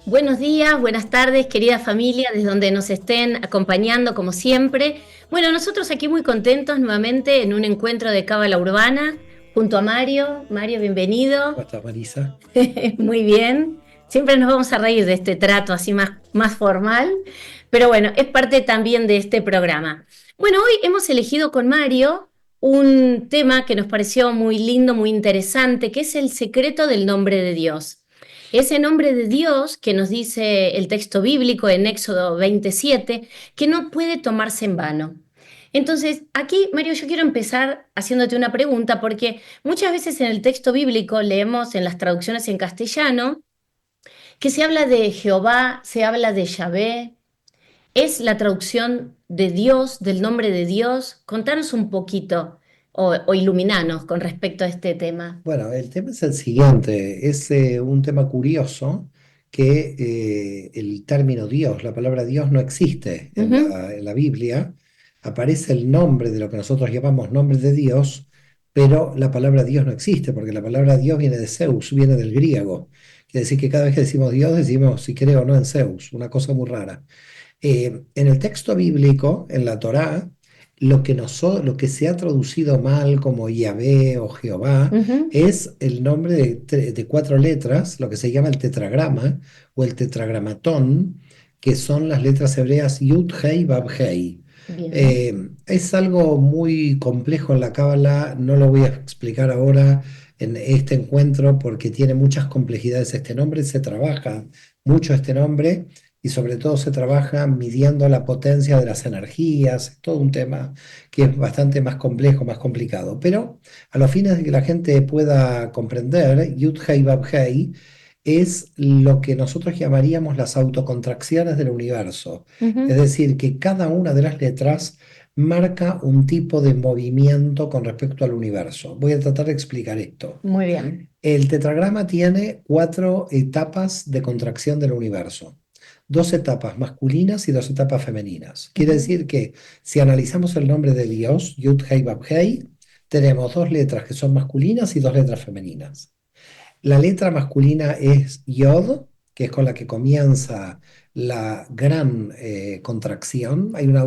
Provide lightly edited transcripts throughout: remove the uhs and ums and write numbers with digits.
Buenos días, buenas tardes, querida familia, desde donde nos estén acompañando como siempre. Bueno, nosotros aquí muy contentos nuevamente en un encuentro de Cábala Urbana junto a Mario. Mario, ¿Cómo bienvenido. estás, Marisa? Muy bien. Siempre nos vamos a reír de este trato así más formal, pero bueno, es parte también de este programa. Bueno, hoy hemos elegido con Mario un tema que nos pareció muy lindo, muy interesante, que es el secreto del nombre de Dios. Ese nombre de Dios que nos dice el texto bíblico en Éxodo 27, que no puede tomarse en vano. Entonces, aquí, Mario, yo quiero empezar haciéndote una pregunta, porque muchas veces en el texto bíblico leemos en las traducciones en castellano que se habla de Jehová, se habla de Yahvé. ¿Es la traducción de Dios, del nombre de Dios? Contanos un poquito o iluminanos con respecto a este tema. Bueno, el tema es el siguiente, es un tema curioso que el término Dios, la palabra Dios no existe en Ujú. la Biblia, aparece el nombre de lo que nosotros llamamos nombre de Dios, pero la palabra Dios no existe, porque la palabra Dios viene de Zeus, viene del griego. Quiere decir que cada vez que decimos Dios, decimos si creo o no en Zeus, una cosa muy rara. En el texto bíblico, en la Torá, lo que se ha traducido mal como Yahvé o Jehová Ujú. es el nombre de cuatro letras, lo que se llama el tetragrama o el tetragramatón, que son las letras hebreas Yud, Hei, Vav, Hei. Bien. Es algo muy complejo en la Cábala, no lo voy a explicar ahora en este encuentro porque tiene muchas complejidades este nombre, se trabaja mucho este nombre y sobre todo se trabaja midiendo la potencia de las energías, es todo un tema que es bastante más complejo, más complicado. Pero a los fines de que la gente pueda comprender, Yud-Hei Vav-Hei es lo que nosotros llamaríamos las autocontracciones del universo. Es Ujú. decir, que cada una de las letras marca un tipo de movimiento con respecto al universo. Voy a tratar de explicar esto. Muy bien. El tetragrama tiene cuatro etapas de contracción del universo. Dos etapas masculinas y dos etapas femeninas. Quiere Ujú. decir que si analizamos el nombre de Dios, Yud, Hei, Vav, Hei, tenemos dos letras que son masculinas y dos letras femeninas. La letra masculina es Yod, que es con la que comienza la gran contracción. Hay una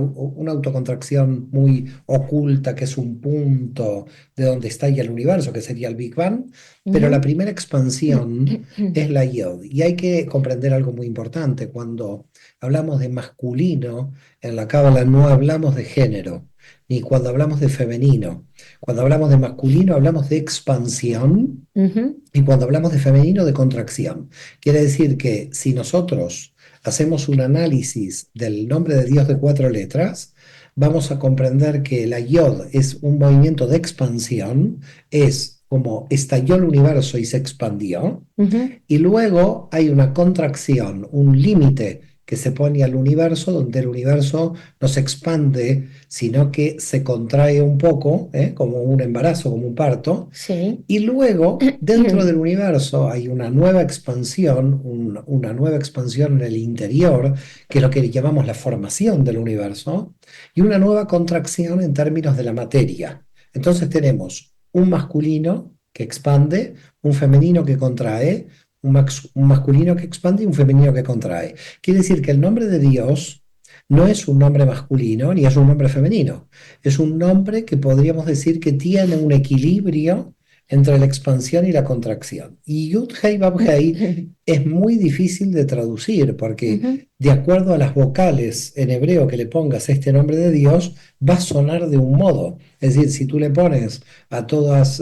autocontracción muy oculta, que es un punto de donde está ya el universo, que sería el Big Bang, pero la Ujú. primera expansión es la Yod. Y hay que comprender algo muy importante. Cuando hablamos de masculino, en la Cábala no hablamos de género, ni cuando hablamos de femenino. Cuando hablamos de masculino, hablamos de expansión Ujú. y cuando hablamos de femenino, de contracción. Quiere decir que si nosotros hacemos un análisis del nombre de Dios de cuatro letras, vamos a comprender que la yod es un movimiento de expansión, es como estalló el universo y se expandió, Ujú. y luego hay una contracción, un límite que se pone al universo, donde el universo no se expande, sino que se contrae un poco, como un embarazo, como un parto, Sí. y luego, dentro del universo, hay una nueva expansión, una nueva expansión en el interior, que es lo que llamamos la formación del universo, y una nueva contracción en términos de la materia. Entonces tenemos un masculino que expande, un femenino que contrae, un masculino que expande y un femenino que contrae. Quiere decir que el nombre de Dios no es un nombre masculino ni es un nombre femenino. Es un nombre que podríamos decir que tiene un equilibrio entre la expansión y la contracción. Y Yud-Hei Vav-Hei es muy difícil de traducir Ujú. porque de acuerdo a las vocales en hebreo que le pongas a este nombre de Dios, va a sonar de un modo. Es decir, si tú le pones a todas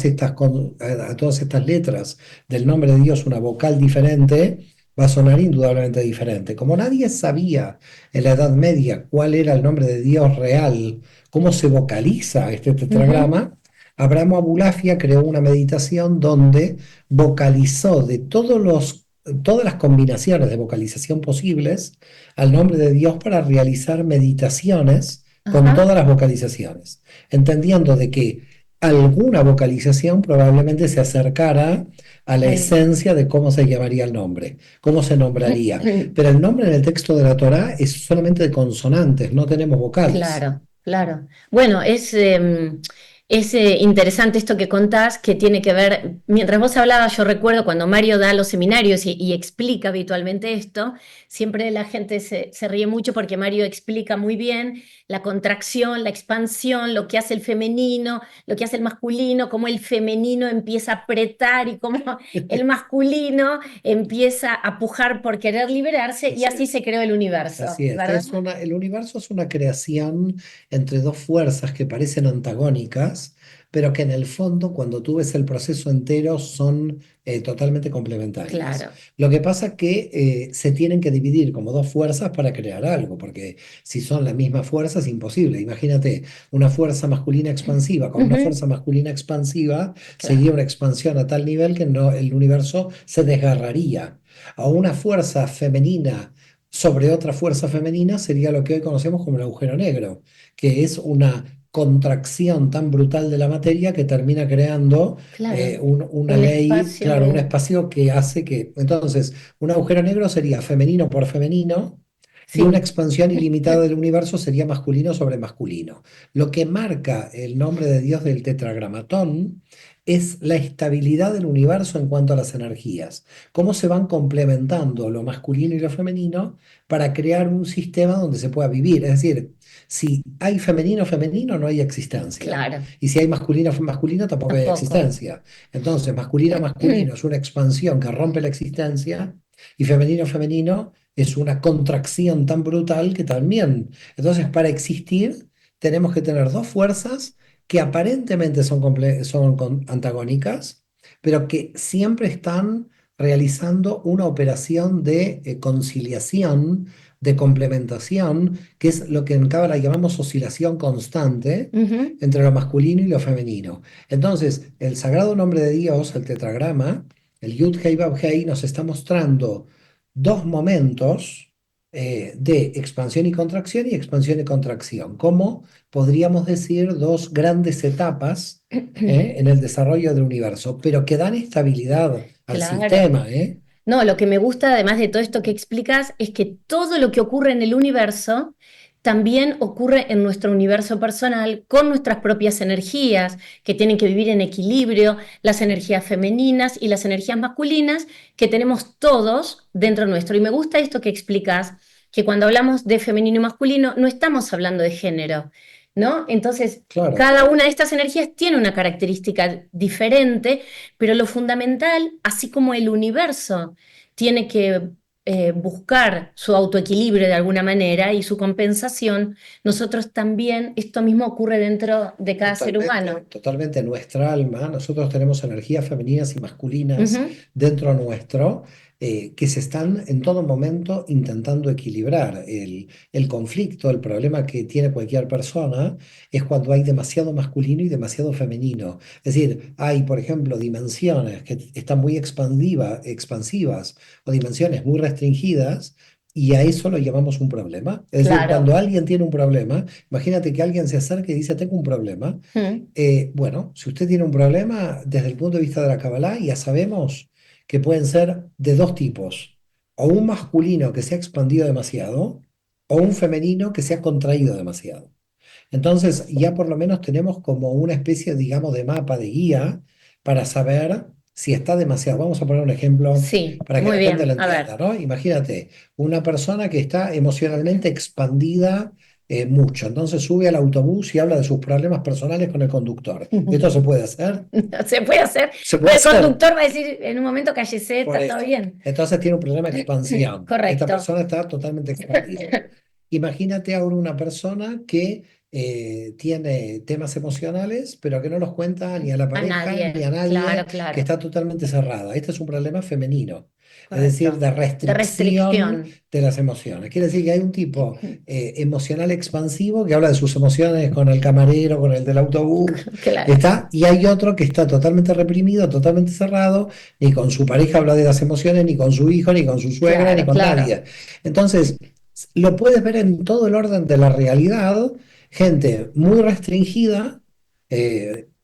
estas letras del nombre de Dios una vocal diferente, va a sonar indudablemente diferente. Como nadie sabía en la Edad Media cuál era el nombre de Dios real, cómo se vocaliza este Ujú. tetragrama, Abraham Abulafia creó una meditación donde vocalizó todas las combinaciones de vocalización posibles al nombre de Dios para realizar meditaciones con Ajá. todas las vocalizaciones, entendiendo de que alguna vocalización probablemente se acercara a la Ahí. esencia de cómo se llamaría el nombre, cómo se nombraría. Pero el nombre en el texto de la Torá es solamente de consonantes, no tenemos vocales. Claro, claro. Bueno, Es interesante esto que contás, que tiene que ver, mientras vos hablabas, yo recuerdo cuando Mario da los seminarios y explica habitualmente esto, siempre la gente se ríe mucho porque Mario explica muy bien la contracción, la expansión, lo que hace el femenino, lo que hace el masculino, cómo el femenino empieza a apretar y cómo el masculino empieza a pujar por querer liberarse y Así así es. se creó el universo, Así es, ¿verdad? el universo es una creación entre dos fuerzas que parecen antagónicas, pero que en el fondo, cuando tú ves el proceso entero, son totalmente complementarias. Claro. Lo que pasa es que se tienen que dividir como dos fuerzas para crear algo, porque si son la misma fuerza es imposible. Imagínate, una fuerza masculina expansiva con una Ujú, fuerza masculina expansiva sería claro, una expansión a tal nivel que no, el universo se desgarraría. A una fuerza femenina sobre otra fuerza femenina sería lo que hoy conocemos como el agujero negro, que es una contracción tan brutal de la materia que termina creando claro. una Un ley, espacio claro, un de... espacio que hace que, entonces, un agujero negro sería femenino por femenino. Y una Sí, expansión ilimitada del universo sería masculino sobre masculino. Lo que marca el nombre de Dios del tetragramatón es la estabilidad del universo en cuanto a las energías, cómo se van complementando lo masculino y lo femenino para crear un sistema donde se pueda vivir. Es decir, si hay femenino, femenino, no hay existencia. claro, Y si hay masculino, masculino, tampoco hay tampoco. existencia. Entonces, masculino, masculino es una expansión que rompe la existencia y femenino, femenino es una contracción tan brutal que también. Entonces, para existir, tenemos que tener dos fuerzas que aparentemente son antagónicas, pero que siempre están realizando una operación de conciliación, de complementación, que es lo que en Cábala llamamos oscilación constante Ujú, entre lo masculino y lo femenino. Entonces, el sagrado nombre de Dios, el tetragrama, el Yud Hei Vav Hei, nos está mostrando dos momentos de expansión y contracción y expansión y contracción, como podríamos decir dos grandes etapas en el desarrollo del universo, pero que dan estabilidad al claro. sistema, ¿eh? No, lo que me gusta, además de todo esto que explicas, es que todo lo que ocurre en el universo también ocurre en nuestro universo personal con nuestras propias energías, que tienen que vivir en equilibrio, las energías femeninas y las energías masculinas que tenemos todos dentro nuestro. Y me gusta esto que explicas, que cuando hablamos de femenino y masculino no estamos hablando de género, ¿no? Entonces, Claro, cada una de estas energías tiene una característica diferente, pero lo fundamental, así como el universo tiene que buscar su autoequilibrio de alguna manera y su compensación, nosotros también, esto mismo ocurre dentro de cada ser totalmente, humano. totalmente nuestra alma. Nosotros tenemos energías femeninas y masculinas Ujú, dentro nuestro que se están en todo momento intentando equilibrar. El conflicto, el problema que tiene cualquier persona es cuando hay demasiado masculino y demasiado femenino. Es decir, hay, por ejemplo, dimensiones que están muy expansivas o dimensiones muy restringidas. Y a eso lo llamamos un problema. Es decir, claro. cuando alguien tiene un problema, imagínate que alguien se acerque y dice, tengo un problema. Mm, Bueno, si usted tiene un problema, desde el punto de vista de la Kabbalah, ya sabemos que pueden ser de dos tipos. O un masculino que se ha expandido demasiado, o un femenino que se ha contraído demasiado. Entonces, ya por lo menos tenemos como una especie, digamos, de mapa, de guía, para saber si está demasiado. Vamos a poner un ejemplo sí, para que muy la gente lo bien. A entienda, ver. ¿no? Imagínate, una persona que está emocionalmente expandida mucho, entonces sube al autobús y habla de sus problemas personales con el conductor. ¿Esto se puede hacer? Se puede hacer, Se pero puede el hacer. conductor va a decir en un momento cállese, Por está todo eso. bien. Entonces tiene un problema de expansión. Esta Correcto. persona está totalmente expandida. Imagínate ahora una persona que tiene temas emocionales, pero que no los cuenta ni a la A pareja ni nadie. a nadie, Claro, que claro. está totalmente cerrada. Este es un problema femenino, es decir, Correcto. de De restricción restricción. de las emociones. Quiere decir que hay un tipo emocional expansivo que habla de sus emociones con el camarero, con el del autobús, Claro. está, y hay otro que está totalmente reprimido, totalmente cerrado, ni con su pareja habla de las emociones, ni con su hijo, ni con su suegra, ni Claro, con claro. nadie. Entonces, lo puedes ver en todo el orden de la realidad, gente muy restringida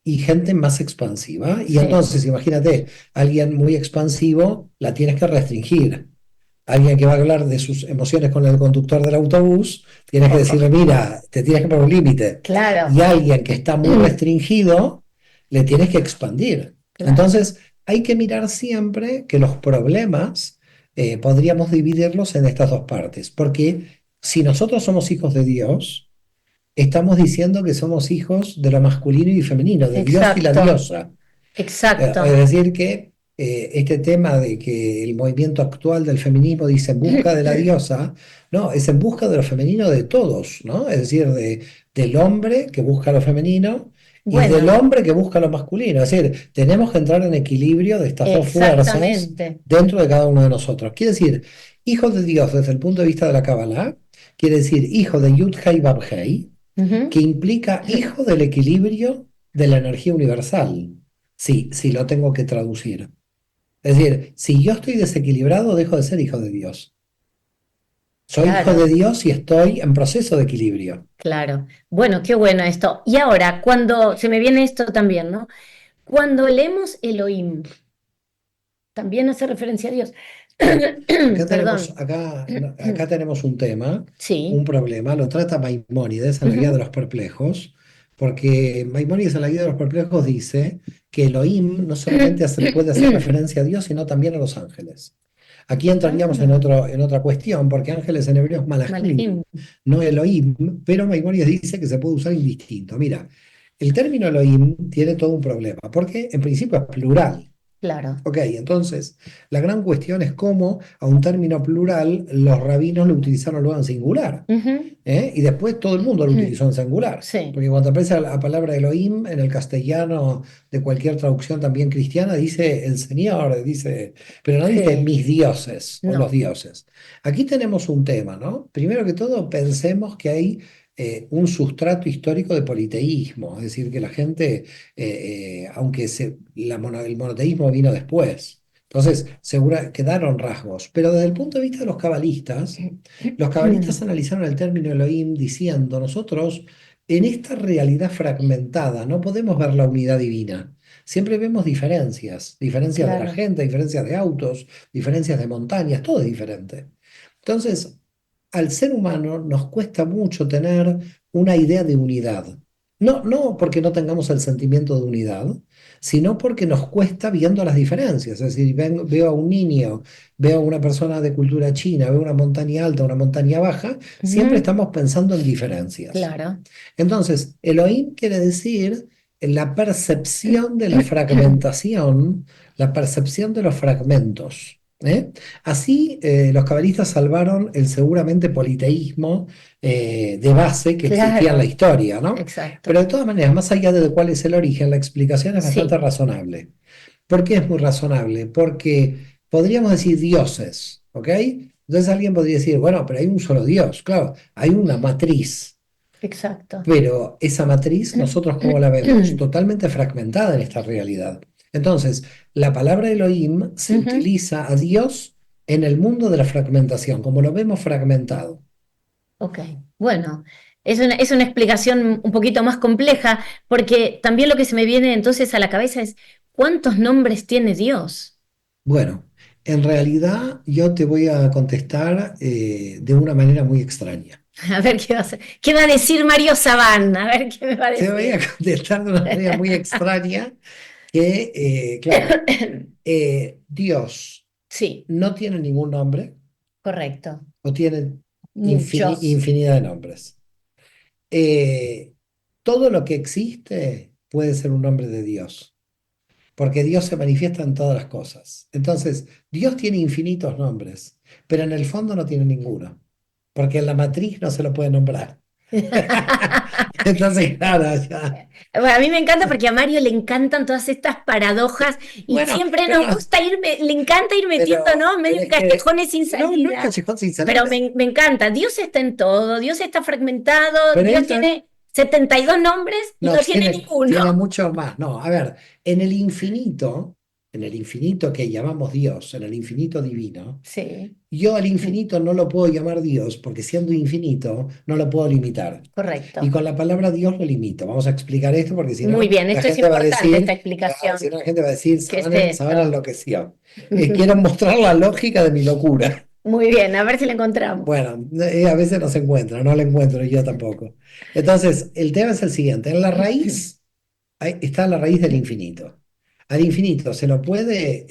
y gente más expansiva. Y Sí. entonces, imagínate, alguien muy expansivo la tienes que restringir. Alguien que va a hablar de sus emociones con el conductor del autobús, tienes que decirle, mira, te tienes que poner un límite. Claro, Y alguien que está muy restringido, le tienes que expandir. claro, Entonces, hay que mirar siempre que los problemas podríamos dividirlos en estas dos partes, porque si nosotros somos hijos de Dios, estamos diciendo que somos hijos de lo masculino y femenino, de Dios y la exacto, diosa. Es exacto. decir, que este tema de que el movimiento actual del feminismo dice en busca de la diosa, no, es en busca de lo femenino de todos, ¿no? Es decir, del hombre que busca lo femenino y del Bueno, hombre que busca lo masculino. Es decir, tenemos que entrar en equilibrio de estas dos fuerzas exactamente. dentro de cada uno de nosotros. Quiere decir, hijo de Dios desde el punto de vista de la Kabbalah, quiere decir hijo de Yud-Hei Bab-Hei, que Ujú. implica hijo del equilibrio de la energía universal. Sí, sí, lo tengo que traducir. Es decir, si yo estoy desequilibrado, dejo de ser hijo de Dios. Soy hijo de Claro, Dios y estoy en proceso de equilibrio. claro. Bueno, qué bueno esto. Y ahora, cuando se me viene esto también, ¿no? Cuando leemos Elohim, también hace referencia a Dios. Bueno, acá tenemos, Perdón. acá tenemos un tema, un Sí. problema, lo trata Maimónides en la Guía de Ujú. los Perplejos, porque Maimónides en la Guía de los Perplejos dice que Elohim no solamente puede hacer referencia a Dios, sino también a los ángeles. Aquí entraríamos Ah, en otra cuestión, porque ángeles en hebreo es malajim, Malahim. no Elohim, pero Maimónides dice que se puede usar indistinto. Mira, el término Elohim tiene todo un problema, porque en principio es plural. Claro. Ok, entonces la gran cuestión es cómo a un término plural los rabinos lo utilizaron luego en singular, Ujú. ¿eh? Y después todo el mundo lo utilizó en singular. Sí, Porque cuando aparece la palabra Elohim en el castellano de cualquier traducción también cristiana, dice el Señor, dice, pero no dice sí. mis dioses o los No. dioses. Aquí tenemos un tema, ¿no? Primero que todo, pensemos que hay un sustrato histórico de politeísmo, es decir, que la gente aunque el monoteísmo vino después. Entonces, quedaron rasgos. Pero desde el punto de vista de los cabalistas analizaron el término Elohim diciendo, nosotros en esta realidad fragmentada no podemos ver la unidad divina. Siempre vemos diferencias, diferencias de la Claro. gente, diferencias de autos, diferencias de montañas, todo es diferente. Entonces, al ser humano nos cuesta mucho tener una idea de unidad. No, no porque no tengamos el sentimiento de unidad, sino porque nos cuesta viendo las diferencias. Es decir, veo a un niño, veo a una persona de cultura china, veo una montaña alta, una montaña baja, siempre Ujú. estamos pensando en diferencias. Claro. Entonces, Elohim quiere decir la percepción de la fragmentación, la percepción de los fragmentos. ¿Eh? Así, los cabalistas salvaron el seguramente politeísmo de base que existía en la Claro. historia, ¿no? Pero Exacto. de todas maneras, más allá de cuál es el origen, la explicación es bastante Sí. razonable. ¿Por qué es muy razonable? Porque podríamos decir dioses, ¿ok? Entonces alguien podría decir, bueno, pero hay un solo Dios, claro, hay una matriz. Exacto. Pero esa matriz, nosotros cómo la vemos, totalmente fragmentada en esta realidad. Entonces, la palabra Elohim se Ujú. utiliza a Dios en el mundo de la fragmentación, como lo vemos fragmentado. Ok, bueno, es una explicación un poquito más compleja, porque también lo que se me viene entonces a la cabeza es ¿cuántos nombres tiene Dios? Bueno, en realidad yo te voy a contestar de una manera muy extraña. A ver qué va a decir Mario Sabán, a ver qué me va a Te voy a decir. contestar de una manera muy extraña que, claro, Dios Sí, no tiene ningún nombre correcto. o tiene Muchos. infinidad de nombres. eh, Todo lo que existe puede ser un nombre de Dios, porque Dios se manifiesta en todas las cosas. Entonces, Dios tiene infinitos nombres, pero en el fondo no tiene ninguno, porque en la matriz no se lo puede nombrar. Entonces, claro, ya. Bueno, a mí me encanta porque a Mario le encantan todas estas paradojas y Bueno, siempre nos claro, gusta le encanta ir metiendo, ¿no? Medio pero en es que callejones sin no, no es salida. callejón sin Pero salida, me encanta, Dios está en todo, Dios está fragmentado, pero Dios esto tiene 72 nombres y no no tiene tiene ninguno. mucho más. No, a ver, en el infinito que llamamos Dios, en el infinito divino, Sí, yo al infinito no lo puedo llamar Dios porque siendo infinito no lo puedo limitar. Y correcto. con la palabra Dios lo limito. Vamos a explicar esto porque si Muy no, bien, la esto es gente va a importante, esta decir, explicación. si no, la gente va a decir, ¿Qué es Sabana esto? enloqueció. Quiero mostrar la lógica de mi locura. Muy bien, a ver si la encontramos. Bueno, a veces no se encuentra, no la encuentro yo tampoco. Entonces, el tema es el siguiente. En la raíz ahí está la raíz del infinito. Al infinito se lo puede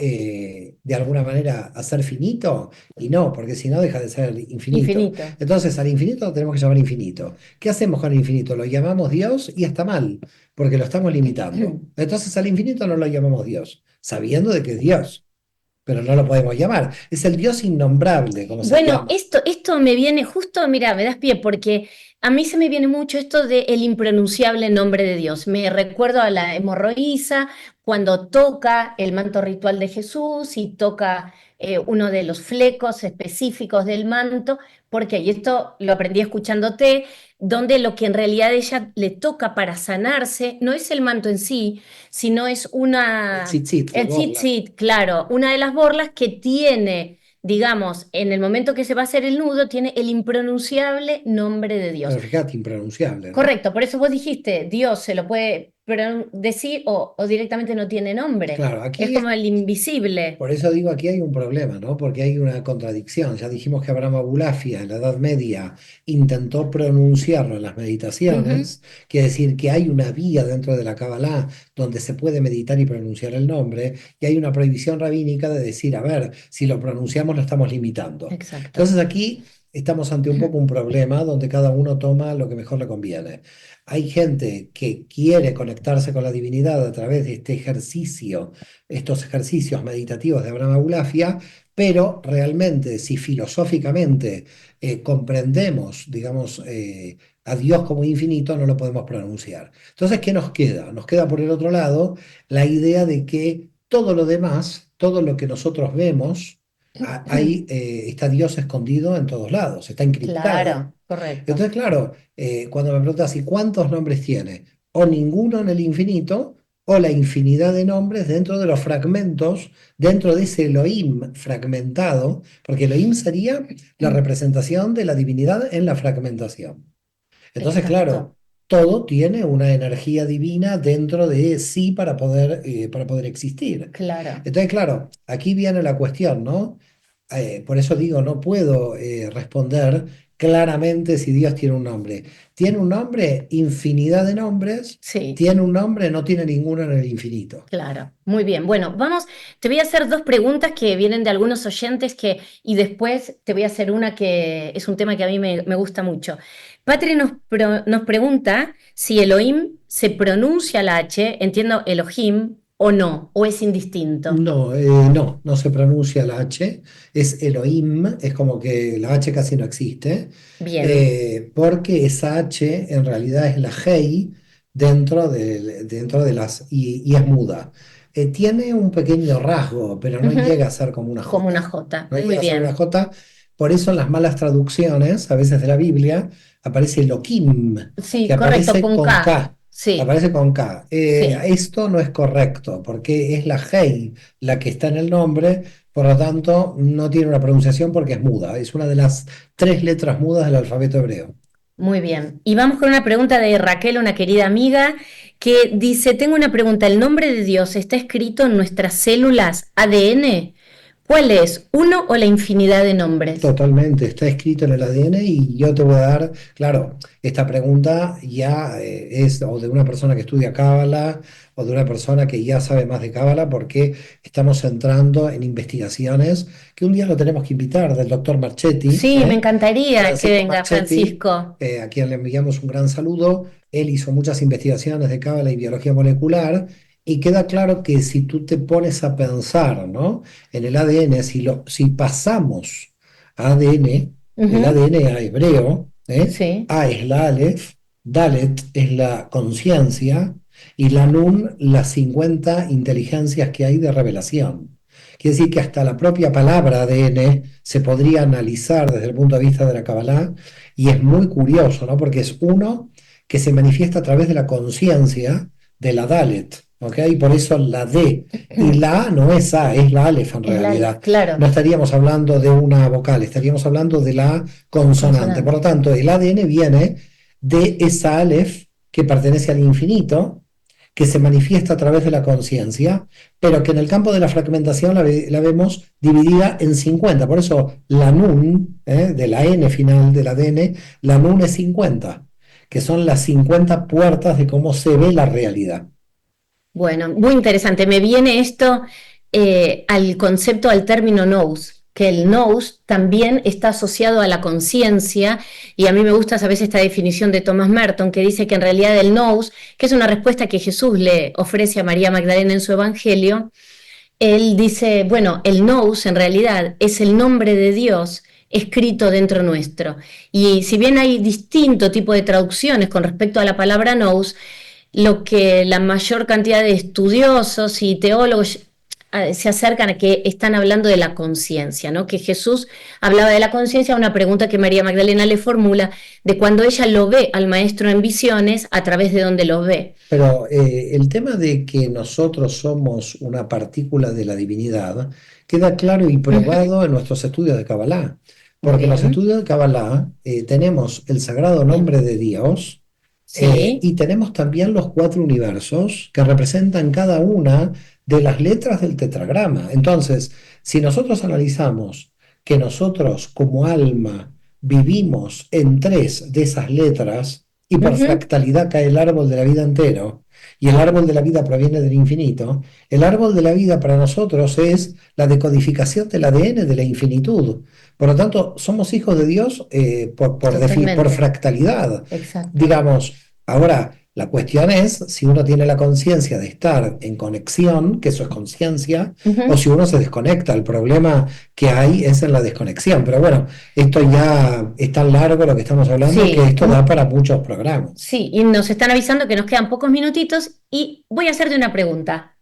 de alguna manera hacer finito y no, porque si no deja de ser infinito. Infinito. Entonces al infinito lo tenemos que llamar infinito. ¿Qué hacemos con el infinito? Lo llamamos Dios y está mal, porque lo estamos limitando. Entonces al infinito no lo llamamos Dios, sabiendo de que es Dios, pero no lo podemos llamar. Es el Dios innombrable, como se Bueno, llama. esto me viene justo, mira, me das pie, porque a mí se me viene mucho esto de el impronunciable nombre de Dios. Me recuerdo a la hemorroísa cuando toca el manto ritual de Jesús y toca uno de los flecos específicos del manto, porque, y esto lo aprendí escuchándote, donde lo que en realidad ella le toca para sanarse no es el manto en sí, sino es El una, tzitzit, la el borla. tzitzit, claro, una de las borlas que tiene, digamos, en el momento que se va a hacer el nudo, tiene el impronunciable nombre de Dios. Pero fíjate, impronunciable, ¿no? Correcto, por eso vos dijiste, Dios se lo puede decir o directamente no tiene nombre. Claro, Es aquí como el invisible. por eso digo, aquí hay un problema, ¿no? Porque hay una contradicción. Ya dijimos que Abraham Abulafia en la Edad Media intentó pronunciarlo en las Ujú, meditaciones, quiere decir que hay una vía dentro de la Kabbalah donde se puede meditar y pronunciar el nombre, y hay una prohibición rabínica de decir, a ver, si lo pronunciamos lo estamos limitando. exacto. Entonces aquí estamos ante un poco un problema donde cada uno toma lo que mejor le conviene. Hay gente que quiere conectarse con la divinidad a través de este ejercicio, estos ejercicios meditativos de Abraham Abulafia, pero realmente si filosóficamente comprendemos, digamos, a Dios como infinito, no lo podemos pronunciar. Entonces, ¿qué nos queda? Nos queda por el otro lado la idea de que todo lo demás, todo lo que nosotros vemos, ahí está Dios escondido en todos lados, está encriptado. Claro, correcto. Entonces, claro, cuando me preguntas, ¿y cuántos nombres tiene? O ninguno en el infinito, o la infinidad de nombres dentro de los fragmentos, dentro de ese Elohim fragmentado, porque Elohim sería la representación de la divinidad en la fragmentación. Entonces, claro, Exacto, todo tiene una energía divina dentro de sí para poder existir. claro. Entonces, claro, aquí viene la cuestión, ¿no? Por eso digo, no puedo responder claramente si Dios tiene un nombre. Tiene un nombre, infinidad de nombres, Sí. tiene un nombre, no tiene ninguno en el infinito. Claro, muy bien. Bueno, vamos, te voy a hacer dos preguntas que vienen de algunos oyentes y después te voy a hacer una que es un tema que a mí me gusta mucho. Patri nos pregunta si Elohim se pronuncia la H, entiendo Elohim, o no, o es indistinto. No, no se pronuncia la H, es Elohim, es como que la H casi no existe, Bien. porque esa H en realidad es la Hei dentro de y es muda. Tiene un pequeño rasgo, pero no Ujú, llega a ser como una como una J. J. No Muy llega a ser una bien. J, por eso en las malas traducciones, a veces de la Biblia, aparece Elohim, que Sí, correcto, aparece con con K. K. Sí, Aparece con K. sí. Esto no es correcto, porque es la Hei la que está en el nombre, por lo tanto no tiene una pronunciación porque es muda. Es una de las tres letras mudas del alfabeto hebreo. Muy bien. Y vamos con una pregunta de Raquel, una querida amiga, que dice, tengo una pregunta, ¿el nombre de Dios está escrito en nuestras células ADN? ¿Cuál es? ¿Uno o la infinidad de nombres? Totalmente, está escrito en el ADN y yo te voy a dar, claro, esta pregunta ya es o de una persona que estudia Cábala o de una persona que ya sabe más de Cábala porque estamos entrando en investigaciones que un día lo tenemos que invitar del doctor Marchetti, Sí, me encantaría que Francisco venga Marchetti, Francisco. a quien le enviamos un gran saludo. Él hizo muchas investigaciones de Cábala y biología molecular y queda claro que si tú te pones a pensar, ¿no? En el ADN, si pasamos a ADN, el Ujú, ADN a hebreo, sí, A es la Aleph, Dalet es la conciencia y la Nun las 50 inteligencias que hay de revelación. Quiere decir que hasta la propia palabra ADN se podría analizar desde el punto de vista de la Kabbalah y es muy curioso, ¿no? Porque es uno que se manifiesta a través de la conciencia de la Dalet, ¿ok? Y por eso la D. Y la A no es A, es la Aleph en el Aleph, realidad. No claro, estaríamos hablando de una vocal, estaríamos hablando de la consonante. Por consonante. lo tanto, el ADN viene de esa Aleph que pertenece al infinito, que se manifiesta a través de la conciencia, pero que en el campo de la fragmentación la vemos dividida en 50. Por eso la Nun, de la N final del ADN, la Nun es 50, que son las 50 puertas de cómo se ve la realidad. Bueno, muy interesante. Me viene esto al concepto, al término nous, que el nous también está asociado a la conciencia, y a mí me gusta a veces esta definición de Thomas Merton, que dice que en realidad el nous, que es una respuesta que Jesús le ofrece a María Magdalena en su evangelio, él dice, bueno, el nous en realidad es el nombre de Dios escrito dentro nuestro. Y si bien hay distinto tipo de traducciones con respecto a la palabra nous, lo que la mayor cantidad de estudiosos y teólogos se acercan a que están hablando de la conciencia, ¿no? Que Jesús hablaba de la conciencia, una pregunta que María Magdalena le formula, de cuando ella lo ve al maestro en visiones, a través de donde lo ve. Pero el tema de que nosotros somos una partícula de la divinidad queda claro y probado en nuestros estudios de Kabbalah. Porque en los estudios de Kabbalah tenemos el sagrado nombre de Dios, Sí. y tenemos también los 4 universos que representan cada una de las letras del tetragrama. Entonces, si nosotros analizamos que nosotros como alma vivimos en 3 de esas letras, y por fractalidad cae el árbol de la vida entero, y el árbol de la vida proviene del infinito, el árbol de la vida para nosotros es la decodificación del ADN de la infinitud. Por lo tanto, somos hijos de Dios por fractalidad. Exacto. Digamos, ahora, la cuestión es si uno tiene la conciencia de estar en conexión, que eso es conciencia, o si uno se desconecta. El problema que hay es en la desconexión. Pero bueno, esto ya es tan largo lo que estamos hablando, Sí. que esto da para muchos programas. Sí, y nos están avisando que nos quedan pocos minutitos y voy a hacerte una pregunta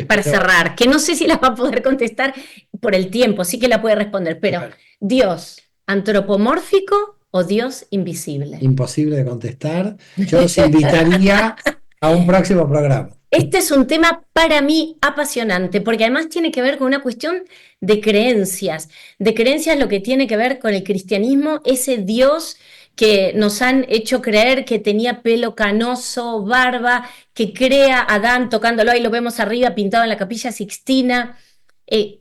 para cerrar, que no sé si la va a poder contestar por el tiempo, sí que la puede responder, pero ¿Dios antropomórfico o Dios invisible? Imposible de contestar. Yo los invitaría a un próximo programa. Este es un tema para mí apasionante, porque además tiene que ver con una cuestión de creencias lo que tiene que ver con el cristianismo, ese Dios que nos han hecho creer que tenía pelo canoso, barba, que crea a Adán tocándolo, ahí lo vemos arriba pintado en la Capilla Sixtina,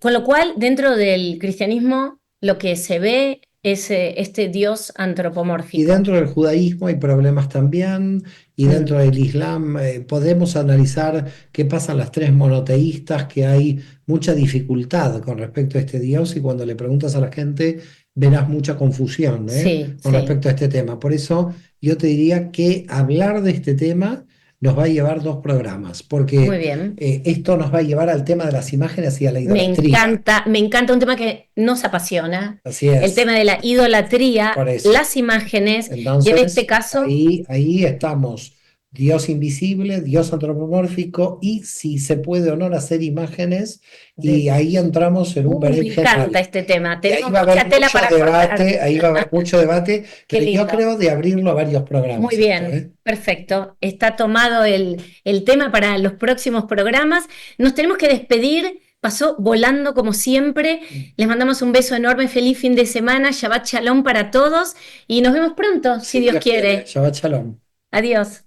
con lo cual dentro del cristianismo lo que se ve es este Dios antropomórfico. Y dentro del judaísmo hay problemas también, y dentro del Islam podemos analizar qué pasan las 3 monoteístas, que hay mucha dificultad con respecto a este Dios, y cuando le preguntas a la gente verás mucha confusión con respecto a este tema. Por eso yo te diría que hablar de este tema nos va a llevar 2 programas, porque esto nos va a llevar al tema de las imágenes y a la idolatría. Me encanta un tema que nos apasiona. Así es. El tema de la idolatría, las imágenes. Entonces, y en este caso, ahí estamos. Dios invisible, Dios antropomórfico, y si se puede o no hacer imágenes, y ahí entramos en un me encanta este tema. Ahí va a haber mucho debate, ahí va a haber mucho debate, pero yo creo de abrirlo a varios programas. Muy bien, perfecto. Está tomado el tema para los próximos programas. Nos tenemos que despedir. Pasó volando como siempre. Les mandamos un beso enorme, feliz fin de semana, Shabbat Shalom para todos, y nos vemos pronto, si Dios quiere. Shabbat Shalom. Adiós.